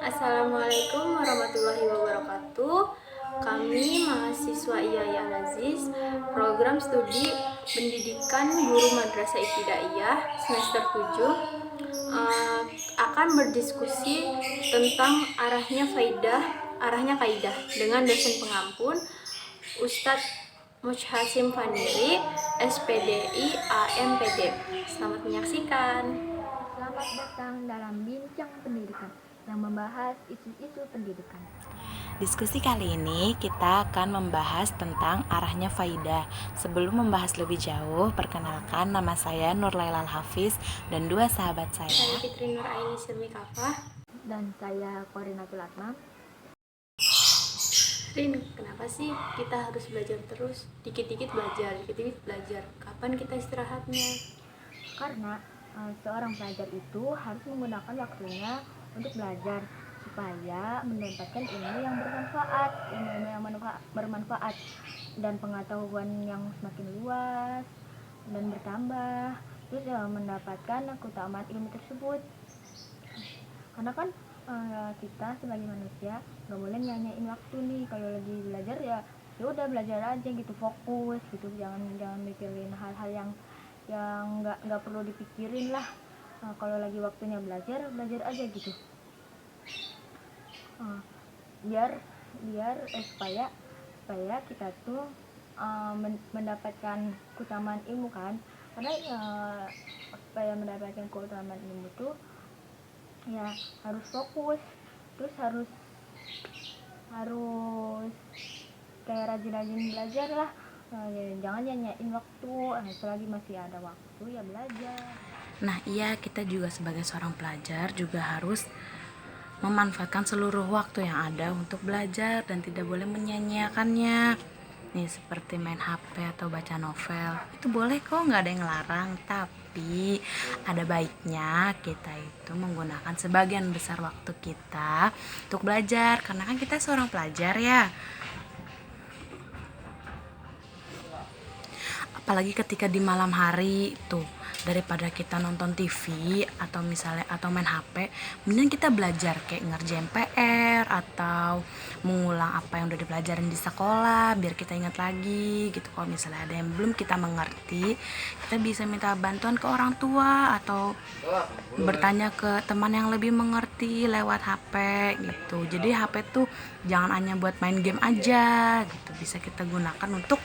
Assalamualaikum warahmatullahi wabarakatuh. Kami mahasiswa IAI Al-Aziz, program studi pendidikan guru madrasah ibtidaiyah semester 7 akan berdiskusi tentang arahnya kaidah dengan dosen pengampun Ustadz Mujhasim Faniri, SPDI AMPD. Selamat menyaksikan. Selamat datang dalam Bincang Pendidikan yang membahas isu-isu pendidikan. Diskusi kali ini kita akan membahas tentang arahnya faidah. Sebelum membahas lebih jauh, perkenalkan nama saya Nur Lailal Hafiz dan dua sahabat saya. Saya Fitri Nur Aini Sirmi Kafah. Dan saya Korinatul Atma. Rin, kenapa sih kita harus belajar terus? Dikit-dikit belajar. Kapan kita istirahatnya? Karena seorang pelajar itu harus menggunakan waktunya untuk belajar supaya mendapatkan ilmu yang bermanfaat dan pengetahuan yang semakin luas dan bertambah, terus mendapatkan keutamaan ilmu tersebut. Karena kan kita sebagai manusia nggak boleh nyanyain waktu nih. Kalau lagi belajar ya udah belajar aja gitu, fokus gitu, jangan mikirin hal-hal yang nggak perlu dipikirin lah. Kalau lagi waktunya belajar aja gitu, supaya kita tuh mendapatkan keutamaan ilmu kan. Karena supaya mendapatkan keutamaan ilmu tuh ya harus fokus, terus harus kayak rajin-rajin belajar lah. Jangan nyanyain waktu, selagi masih ada waktu ya belajar. Nah iya, kita juga sebagai seorang pelajar juga harus memanfaatkan seluruh waktu yang ada untuk belajar dan tidak boleh menyia-nyiakannya. Nih seperti main HP atau baca novel, itu boleh kok, nggak ada yang ngelarang. Tapi ada baiknya kita itu menggunakan sebagian besar waktu kita untuk belajar, karena kan kita seorang pelajar ya. Apalagi ketika di malam hari tuh, daripada kita nonton TV atau main HP, mending kita belajar kayak ngerjain PR atau mengulang apa yang udah dipelajarin di sekolah biar kita ingat lagi gitu. Kalau misalnya ada yang belum kita mengerti, kita bisa minta bantuan ke orang tua atau bertanya ke teman yang lebih mengerti lewat HP gitu. Jadi HP tuh jangan hanya buat main game aja gitu, bisa kita gunakan untuk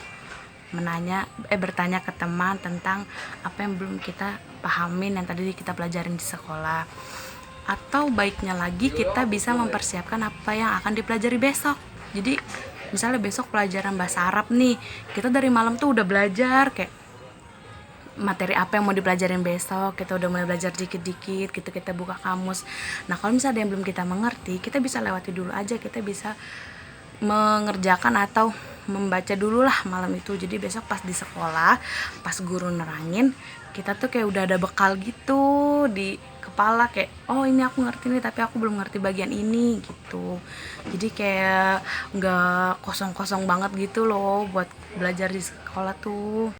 bertanya ke teman tentang apa yang belum kita pahamin yang tadi kita pelajarin di sekolah. Atau baiknya lagi kita bisa mempersiapkan apa yang akan dipelajari besok. Jadi misalnya besok pelajaran bahasa Arab nih, kita dari malam tuh udah belajar kayak materi apa yang mau dipelajarin besok, kita udah mulai belajar dikit-dikit gitu, kita buka kamus. Nah kalau misalnya ada yang belum kita mengerti, kita bisa lewati dulu aja, kita bisa mengerjakan atau membaca dulu lah malam itu. Jadi besok pas di sekolah, pas guru nerangin, kita tuh kayak udah ada bekal gitu di kepala, kayak oh ini aku ngerti nih tapi aku belum ngerti bagian ini gitu. Jadi kayak nggak kosong-kosong banget gitu loh buat belajar di sekolah tuh.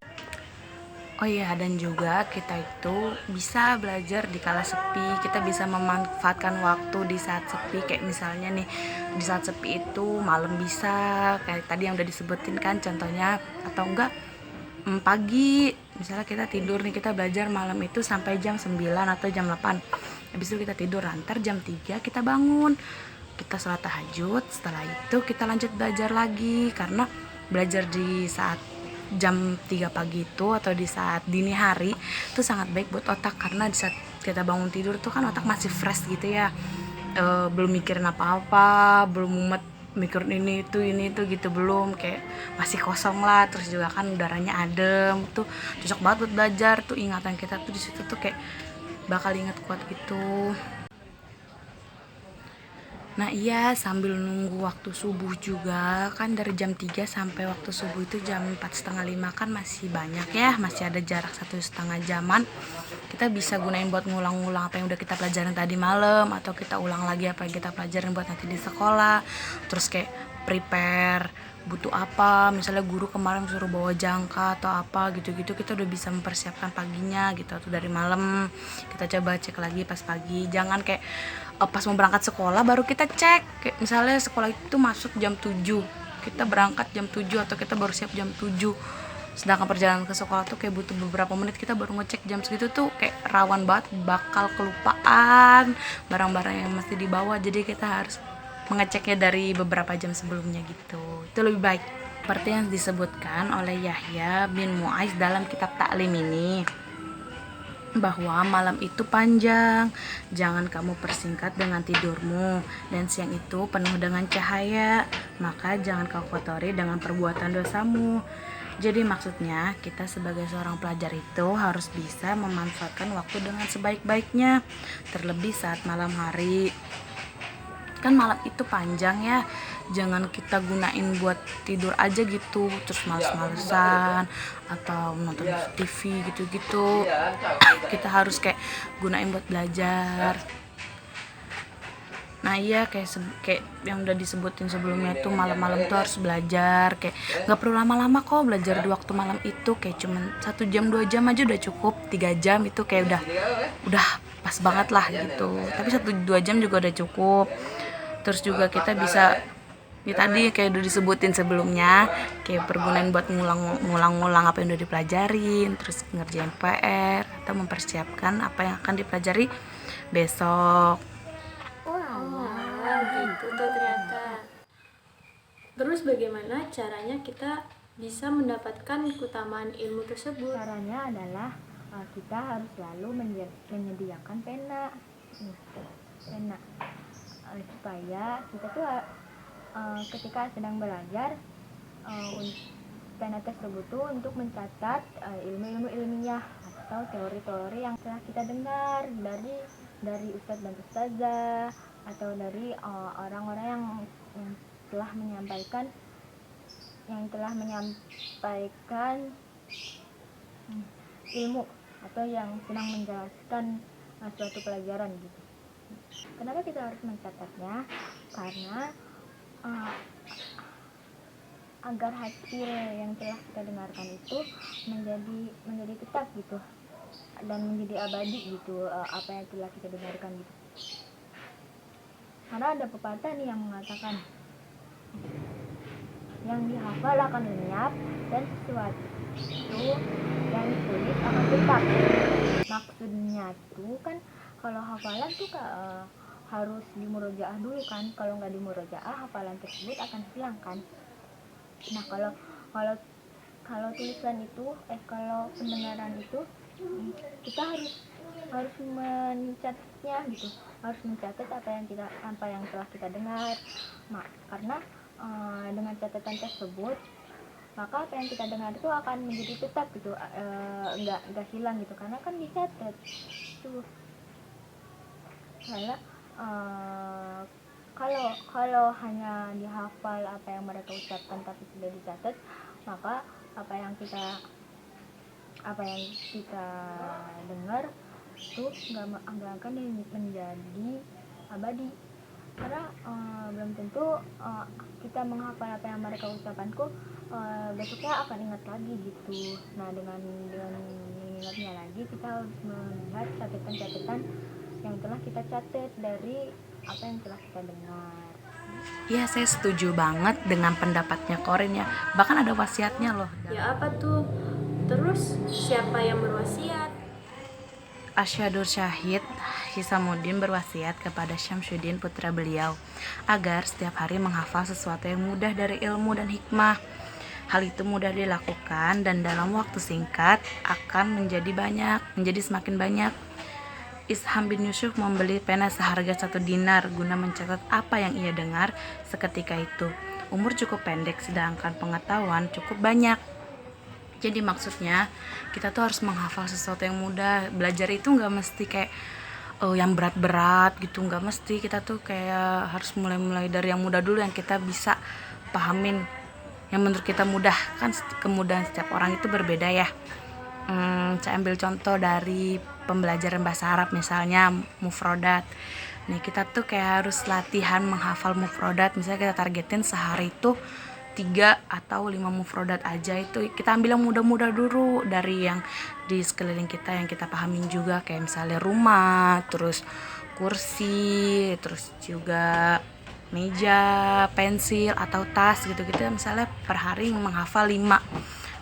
Oh iya, dan juga kita itu bisa belajar di kala sepi. Kita bisa memanfaatkan waktu di saat sepi. Kayak misalnya nih, di saat sepi itu malam bisa, kayak tadi yang udah disebutin kan contohnya. Atau enggak pagi, misalnya kita tidur nih, kita belajar malam itu sampai jam 9 atau jam 8. Habis itu kita tidur, ntar jam 3 kita bangun, kita sholat tahajud. Setelah itu kita lanjut belajar lagi. Karena belajar di saat jam 3 pagi itu atau di saat dini hari itu sangat baik buat otak, karena di saat kita bangun tidur tuh kan otak masih fresh gitu ya, belum mikirin apa-apa, belum mumet mikirin ini itu gitu, belum, kayak masih kosong lah. Terus juga kan udaranya adem, tuh cocok banget buat belajar. Tuh ingatan kita tuh di situ tuh kayak bakal ingat kuat gitu. Nah iya, sambil nunggu waktu subuh juga kan, dari jam 3 sampai waktu subuh itu jam 4:30 kan masih banyak ya, masih ada jarak 1,5 jaman. Kita bisa gunain buat ngulang-ngulang apa yang udah kita pelajarin tadi malam, atau kita ulang lagi apa yang kita pelajarin buat nanti di sekolah. Terus kayak prepare butuh apa, misalnya guru kemarin suruh bawa jangka atau apa gitu-gitu, kita udah bisa mempersiapkan paginya gitu, atau dari malam kita coba cek lagi pas pagi. Jangan kayak pas mau berangkat sekolah baru kita cek, kayak misalnya sekolah itu masuk jam 7, kita berangkat jam 7 atau kita baru siap jam 7, sedangkan perjalanan ke sekolah tuh kayak butuh beberapa menit, kita baru ngecek jam segitu tuh kayak rawan banget bakal kelupaan barang-barang yang mesti dibawa. Jadi kita harus mengeceknya dari beberapa jam sebelumnya gitu, itu lebih baik. Seperti yang disebutkan oleh Yahya bin Mu'aiz dalam kitab Ta'lim ini, bahwa malam itu panjang, jangan kamu persingkat dengan tidurmu, dan siang itu penuh dengan cahaya, maka jangan kau kotori dengan perbuatan dosamu. Jadi maksudnya kita sebagai seorang pelajar itu harus bisa memanfaatkan waktu dengan sebaik-baiknya, terlebih saat malam hari. Kan malam itu panjang ya, jangan kita gunain buat tidur aja gitu, terus males-malesan atau nonton TV gitu-gitu. Kita harus kayak gunain buat belajar. Nah iya, kayak yang udah disebutin sebelumnya tuh, malam-malam tuh harus belajar, kayak nggak perlu lama-lama kok belajar di waktu malam itu, kayak cuman 1 jam 2 jam aja udah cukup. 3 jam itu kayak udah pas banget lah gitu, tapi 1-2 jam juga udah cukup. Terus juga kita bisa, ya tadi kayak udah disebutin sebelumnya, kayak pergunain buat ngulang-ngulang apa yang udah dipelajarin, terus ngerjain PR atau mempersiapkan apa yang akan dipelajari besok. Wah, gitu tuh ternyata. Terus bagaimana caranya kita bisa mendapatkan keutamaan ilmu tersebut? Caranya adalah kita harus selalu menyediakan pena. Pena supaya kita tuh ketika sedang belajar, pena tersebut tuh untuk mencatat ilmu-ilmu ilmiah atau teori-teori yang telah kita dengar dari ustadz dan ustazah, atau dari orang-orang yang telah menyampaikan ilmu atau yang sedang menjelaskan suatu pelajaran gitu. Kenapa kita harus mencatatnya? Karena agar hasil yang telah kita dengarkan itu menjadi tetap gitu, dan menjadi abadi gitu, apa yang telah kita dengarkan gitu. Karena ada pepatah nih yang mengatakan, yang dihafal akan lenyap dan sesuatu yang ditulis akan tetap. Maksudnya tuh kan, kalau hafalan tuh harus dimurojaah dulu kan. Kalau nggak dimurojaah, hafalan tersebut akan hilang kan. Nah kalau tulisan itu, kalau pendengaran itu, kita harus mencatatnya gitu, harus mencatat apa yang telah kita dengar. Karena dengan catatan tersebut, maka apa yang kita dengar itu akan menjadi tetap gitu, nggak hilang gitu, karena kan dicatat tuh. Karena kalau hanya dihafal apa yang mereka ucapkan tapi tidak dicatat, maka apa yang kita dengar itu nggak akan menjadi abadi. Karena belum tentu kita menghafal apa yang mereka ucapkan besoknya akan ingat lagi gitu. Nah dengan mengingatnya lagi, kita harus melihat catatan-catatan yang telah kita catat dari apa yang telah kita dengar. Ya, saya setuju banget dengan pendapatnya Korin ya. Bahkan ada wasiatnya loh. Ya apa tuh? Terus siapa yang berwasiat? Asyadur Syahid Hisamuddin berwasiat kepada Syamsuddin putra beliau agar setiap hari menghafal sesuatu yang mudah dari ilmu dan hikmah. Hal itu mudah dilakukan dan dalam waktu singkat akan menjadi semakin banyak. Isham bin Yusuf membeli pena seharga 1 dinar guna mencatat apa yang ia dengar seketika itu. Umur cukup pendek sedangkan pengetahuan cukup banyak. Jadi maksudnya kita tuh harus menghafal sesuatu yang mudah. Belajar itu gak mesti kayak yang berat-berat gitu, gak mesti. Kita tuh kayak harus mulai dari yang mudah dulu, yang kita bisa pahamin, yang menurut kita mudah. Kan kemudahan setiap orang itu berbeda ya. Saya ambil contoh dari pembelajaran bahasa Arab, misalnya mufrodat. Nih kita tuh kayak harus latihan menghafal mufrodat. Misalnya kita targetin sehari itu 3 atau 5 mufrodat aja. Itu kita ambil yang mudah-mudah dulu dari yang di sekeliling kita yang kita pahamin juga, kayak misalnya rumah, terus kursi, terus juga meja, pensil atau tas gitu-gitu. Misalnya per hari menghafal 5.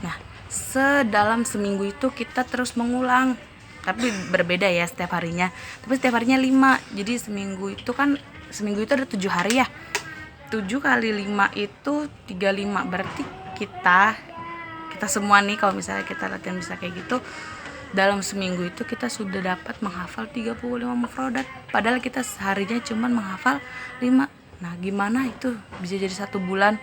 Nah, sedalam seminggu itu kita terus mengulang, tapi berbeda ya setiap harinya, tapi setiap harinya 5. Jadi seminggu itu ada 7 hari ya, 7 kali 5 itu 35. Berarti kita semua nih, kalau misalnya kita latihan bisa kayak gitu, dalam seminggu itu kita sudah dapat menghafal 35 mufrodat, padahal kita seharinya cuman menghafal 5. Nah, gimana itu bisa jadi 1 bulan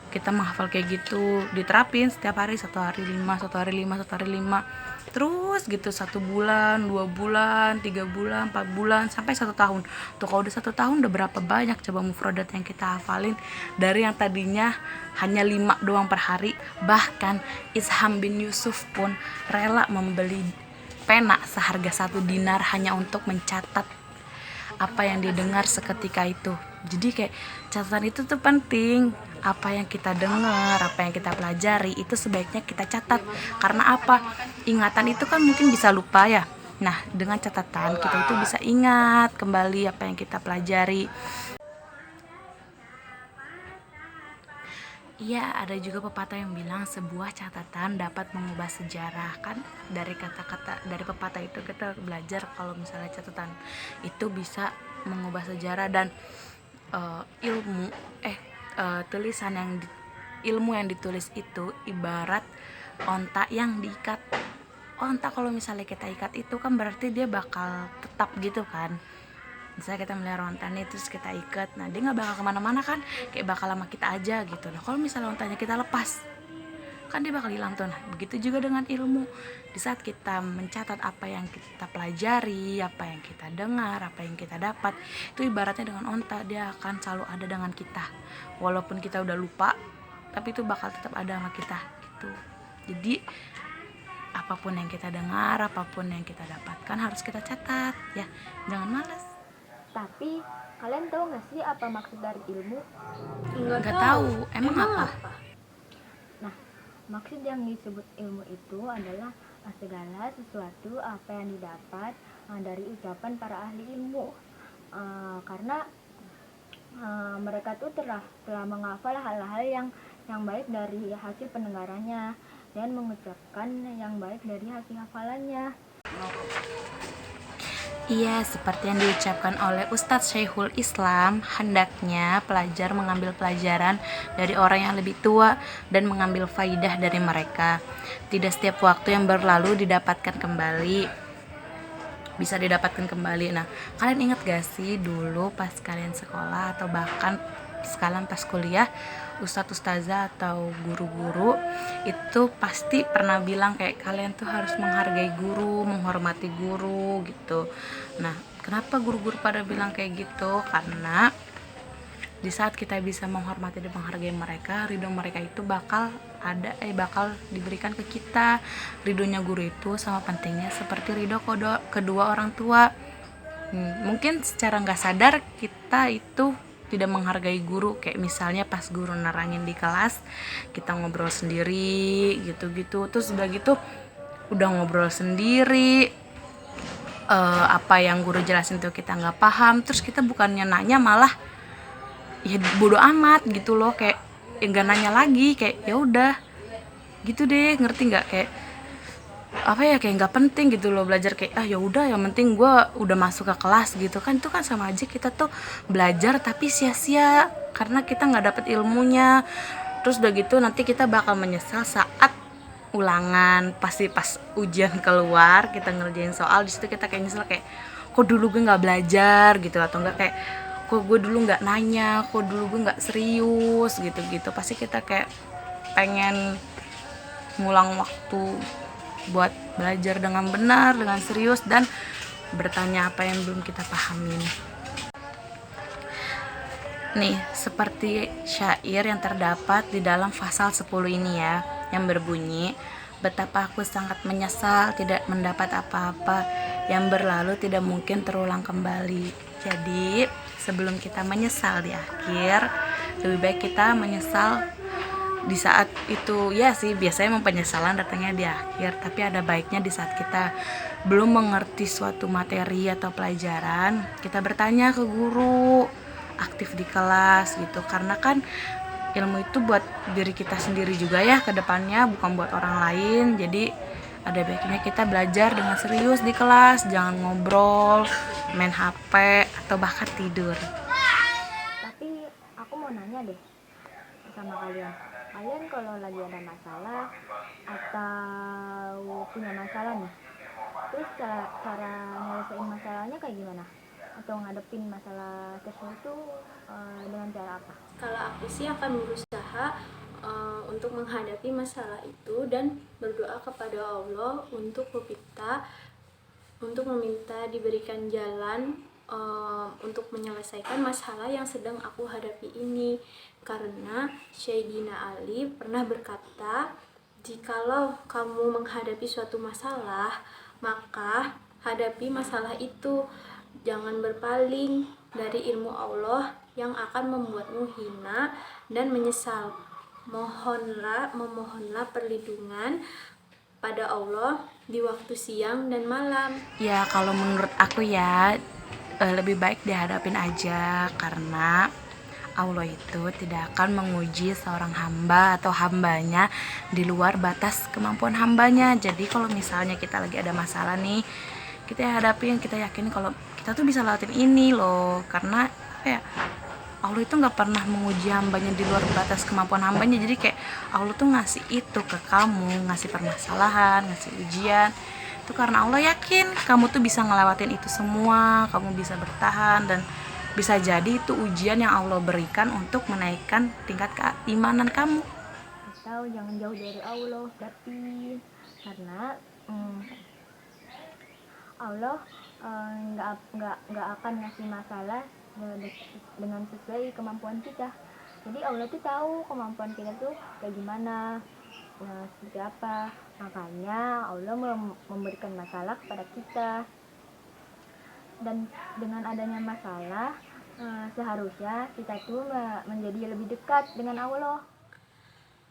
kita menghafal kayak gitu, diterapin setiap hari, 1 hari 5, 1 hari 5, 1 hari 5, terus gitu 1 bulan, 2 bulan, 3 bulan, 4 bulan, sampai 1 tahun. Tuh kalau udah 1 tahun udah berapa banyak coba mufrodat yang kita hafalin, dari yang tadinya hanya 5 doang per hari. Bahkan Isham bin Yusuf pun rela membeli pena seharga 1 dinar hanya untuk mencatat apa yang didengar seketika itu. Jadi kayak catatan itu tuh penting. Apa yang kita dengar, apa yang kita pelajari itu sebaiknya kita catat. Karena apa? Ingatan itu kan mungkin bisa lupa ya. Nah, dengan catatan kita itu bisa ingat kembali apa yang kita pelajari. Iya, ada juga pepatah yang bilang sebuah catatan dapat mengubah sejarah. Kan dari kata-kata dari pepatah itu kita belajar kalau misalnya catatan itu bisa mengubah sejarah. Dan ilmu yang ditulis itu ibarat onta yang diikat. Onta kalau misalnya kita ikat itu kan berarti dia bakal tetap gitu kan. Misalnya kita melihara onta nih, terus kita ikat, nah dia nggak bakal kemana-mana kan, kayak bakal sama kita aja gitu. Nah kalau misalnya ontanya kita lepas, kan dia bakal hilang tuh. Nah begitu juga dengan ilmu. Di saat kita mencatat apa yang kita pelajari, apa yang kita dengar, apa yang kita dapat, itu ibaratnya dengan onta, dia akan selalu ada dengan kita. Walaupun kita udah lupa, tapi itu bakal tetap ada sama kita gitu. Jadi apapun yang kita dengar, apapun yang kita dapatkan harus kita catat ya, jangan malas. Tapi kalian tahu nggak sih apa maksud dari ilmu? Nggak tahu. Emang apa? Nah, maksud yang disebut ilmu itu adalah segala sesuatu apa yang didapat dari ucapan para ahli ilmu. Karena mereka tuh telah menghafal hal-hal yang baik dari hasil pendengarannya dan mengucapkan yang baik dari hasil hafalannya. Iya, seperti yang diucapkan oleh Ustadz Syekhul Islam, hendaknya pelajar mengambil pelajaran dari orang yang lebih tua dan mengambil faidah dari mereka. Tidak setiap waktu yang berlalu bisa didapatkan kembali. Nah, kalian ingat gak sih dulu pas kalian sekolah atau bahkan sekarang pas kuliah, ustadz ustazah atau guru-guru itu pasti pernah bilang kayak kalian tuh harus menghargai guru, menghormati guru gitu. Nah, kenapa guru-guru pada bilang kayak gitu? Karena di saat kita bisa menghormati dan menghargai mereka, ridho mereka itu bakal diberikan ke kita. Ridhonya guru itu sama pentingnya seperti ridho kedua orang tua. Mungkin secara nggak sadar kita itu tidak menghargai guru, kayak misalnya pas guru nerangin di kelas kita ngobrol sendiri gitu-gitu, terus udah gitu udah ngobrol sendiri, apa yang guru jelasin tuh kita nggak paham, terus kita bukannya nanya malah ya bodo amat gitu loh, kayak nggak nanya lagi, kayak ya udah gitu deh, ngerti nggak, kayak apa ya, kayak nggak penting gitu loh belajar, kayak ya udah yang penting gue udah masuk ke kelas gitu kan. Itu kan sama aja kita tuh belajar tapi sia-sia karena kita nggak dapet ilmunya. Terus udah gitu nanti kita bakal menyesal saat ulangan, pasti pas ujian keluar kita ngerjain soal, di situ kita kayak nyesel, kayak kok dulu gue nggak belajar gitu, atau enggak kayak kok gue dulu nggak nanya, kok dulu gue nggak serius gitu. Pasti kita kayak pengen ngulang waktu buat belajar dengan benar, dengan serius, dan bertanya apa yang belum kita pahamin. Nih, seperti syair yang terdapat di dalam pasal 10 ini ya, yang berbunyi, betapa aku sangat menyesal tidak mendapat apa-apa, yang berlalu tidak mungkin terulang kembali. Jadi, sebelum kita menyesal di akhir, lebih baik kita menyesal di saat itu ya sih biasanya emang penyesalan datangnya di akhir, tapi ada baiknya di saat kita belum mengerti suatu materi atau pelajaran, kita bertanya ke guru, aktif di kelas gitu, karena kan ilmu itu buat diri kita sendiri juga ya ke depannya, bukan buat orang lain. Jadi ada baiknya kita belajar dengan serius di kelas, jangan ngobrol, main HP, atau bahkan tidur. Tapi aku mau nanya deh sama kalian. Kalian kalau lagi ada masalah atau punya masalah nih, terus cara nyelesain masalahnya kayak gimana? Atau ngadepin masalah tersebut tuh dengan cara apa? Kalau aku sih akan berusaha untuk menghadapi masalah itu dan berdoa kepada Allah untuk meminta diberikan jalan untuk menyelesaikan masalah yang sedang aku hadapi ini. Karena Sayyidina Ali pernah berkata, jikalau kamu menghadapi suatu masalah, maka hadapi masalah itu, jangan berpaling dari ilmu Allah yang akan membuatmu hina dan menyesal. Memohonlah perlindungan pada Allah di waktu siang dan malam. Ya kalau menurut aku ya lebih baik dihadapin aja, karena Allah itu tidak akan menguji seorang hamba atau hambanya di luar batas kemampuan hambanya. Jadi kalau misalnya kita lagi ada masalah nih, kita hadapin, kita yakin kalau kita tuh bisa lewatin ini loh, karena apa ya, Allah itu nggak pernah menguji hambanya di luar batas kemampuan hambanya. Jadi kayak Allah tuh ngasih itu ke kamu, ngasih permasalahan, ngasih ujian itu karena Allah yakin kamu tuh bisa ngelewatin itu semua, kamu bisa bertahan, dan bisa jadi itu ujian yang Allah berikan untuk menaikkan tingkat keimanan kamu. Atau jangan jauh dari Allah, tapi karena Allah nggak akan ngasih masalah dengan sesuai kemampuan kita. Jadi Allah tuh tahu kemampuan kita tuh kayak gimana, seperti apa. Makanya Allah memberikan masalah kepada kita. Dan dengan adanya masalah, seharusnya kita tuh menjadi lebih dekat dengan Allah.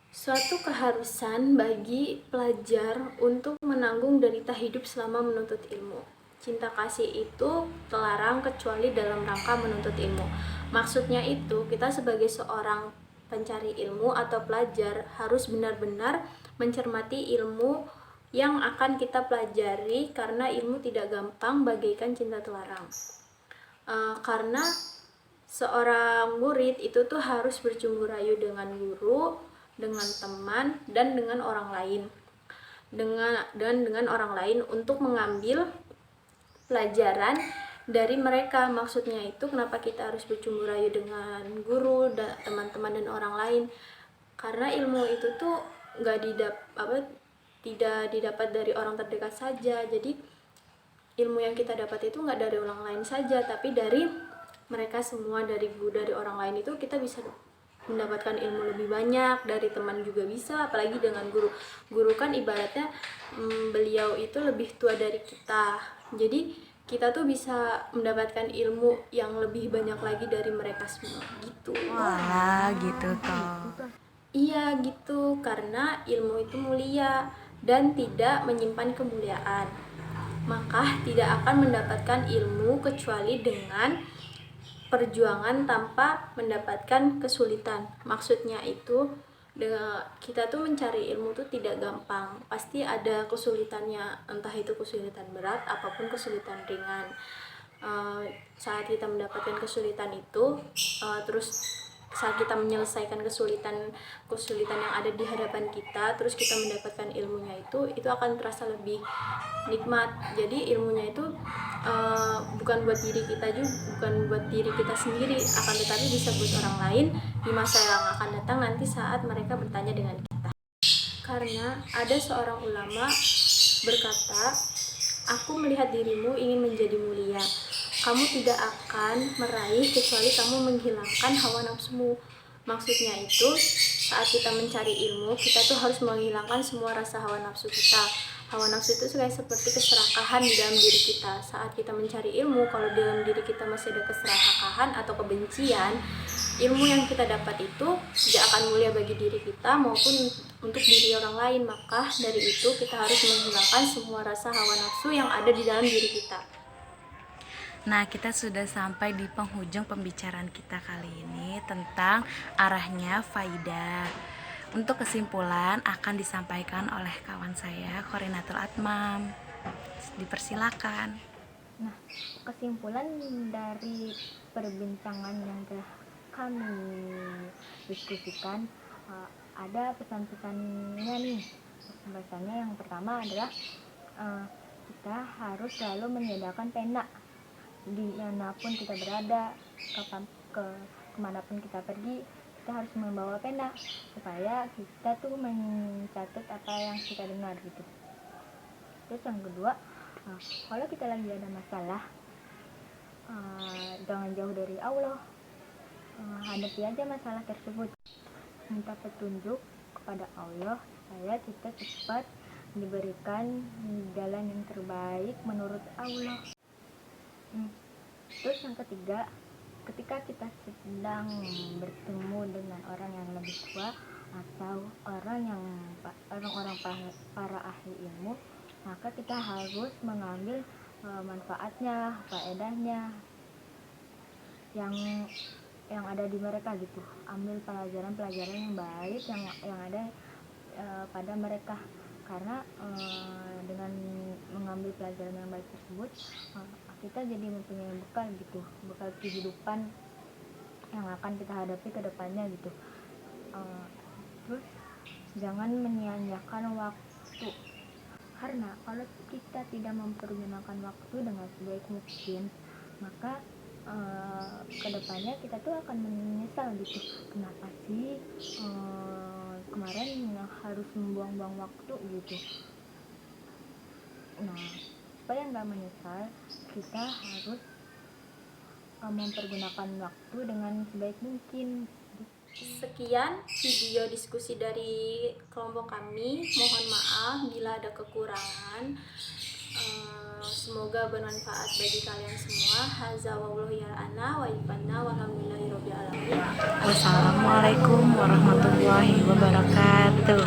Suatu keharusan bagi pelajar untuk menanggung derita hidup selama menuntut ilmu. Cinta kasih itu terlarang kecuali dalam rangka menuntut ilmu. Maksudnya itu, kita sebagai seorang pencari ilmu atau pelajar harus benar-benar mencermati ilmu yang akan kita pelajari, karena ilmu tidak gampang bagaikan cinta terlarang. Karena seorang murid itu tuh harus bercumbu rayu dengan guru, dengan teman, dan dengan orang lain. Dengan orang lain untuk mengambil pelajaran dari mereka. Maksudnya itu kenapa kita harus bercumbu rayu dengan guru, teman-teman, dan orang lain, karena ilmu itu tuh tidak didapat dari orang terdekat saja. Jadi ilmu yang kita dapat itu nggak dari orang lain saja, tapi dari mereka semua, dari guru, dari orang lain. Itu kita bisa mendapatkan ilmu lebih banyak, dari teman juga bisa, apalagi dengan guru. Guru kan ibaratnya beliau itu lebih tua dari kita, jadi kita tuh bisa mendapatkan ilmu yang lebih banyak lagi dari mereka semua gitu. Wah gitu toh. Iya gitu, karena ilmu itu mulia dan tidak menyimpan kemuliaan, maka tidak akan mendapatkan ilmu kecuali dengan perjuangan tanpa mendapatkan kesulitan. Maksudnya itu kita tuh mencari ilmu tuh tidak gampang, pasti ada kesulitannya, entah itu kesulitan berat apapun kesulitan ringan. Saat kita mendapatkan kesulitan itu, terus saat kita menyelesaikan kesulitan yang ada di hadapan kita, terus kita mendapatkan ilmunya itu akan terasa lebih nikmat. Jadi ilmunya itu bukan buat diri kita juga, bukan buat diri kita sendiri, akan tetapi bisa buat orang lain di masa yang akan datang nanti saat mereka bertanya dengan kita. Karena ada seorang ulama berkata, aku melihat dirimu ingin menjadi mulia, kamu tidak akan meraih kecuali kamu menghilangkan hawa nafsumu. Maksudnya itu, saat kita mencari ilmu, kita tuh harus menghilangkan semua rasa hawa nafsu kita. Hawa nafsu itu kayak seperti keserakahan di dalam diri kita. Saat kita mencari ilmu, kalau dalam diri kita masih ada keserakahan atau kebencian, ilmu yang kita dapat itu tidak akan mulia bagi diri kita maupun untuk diri orang lain. Maka dari itu kita harus menghilangkan semua rasa hawa nafsu yang ada di dalam diri kita. Nah, kita sudah sampai di penghujung pembicaraan kita kali ini tentang arahnya faidah. Untuk kesimpulan akan disampaikan oleh kawan saya, Qorinatul Atmam. Dipersilakan. Nah, kesimpulan dari perbincangan yang telah kami diskusikan, ada pesan-pesannya nih. Pesan-pesannya yang pertama adalah kita harus selalu menyediakan pena dimanapun kita berada, kemanapun kita pergi, kita harus membawa pena supaya kita tuh mencatat apa yang kita dengar gitu. Terus yang kedua, kalau kita lagi ada masalah, jangan jauh dari Allah, hadapi aja masalah tersebut, minta petunjuk kepada Allah supaya kita cepat diberikan jalan yang terbaik menurut Allah. Terus yang ketiga, ketika kita sedang bertemu dengan orang yang lebih tua atau orang-orang para ahli ilmu, maka kita harus mengambil manfaatnya, faedahnya yang ada di mereka gitu. Ambil pelajaran-pelajaran yang baik yang ada pada mereka, karena dengan mengambil pelajaran yang baik tersebut kita jadi mempunyai bekal kehidupan yang akan kita hadapi ke depannya gitu. Terus jangan menyia-nyiakan waktu, karena kalau kita tidak mempergunakan waktu dengan sebaik mungkin, maka kedepannya kita tuh akan menyesal gitu. Kenapa sih kemarin harus membuang-buang waktu gitu. Nah, supaya nggak menyesal, kita harus mempergunakan waktu dengan sebaik mungkin. Sekian video diskusi dari kelompok kami. Mohon maaf bila ada kekurangan. Semoga bermanfaat bagi kalian semua. Hadza wallahu ya'ana wa ifanna walhamdulillahirabbil alamin. Wassalamualaikum warahmatullahi wabarakatuh.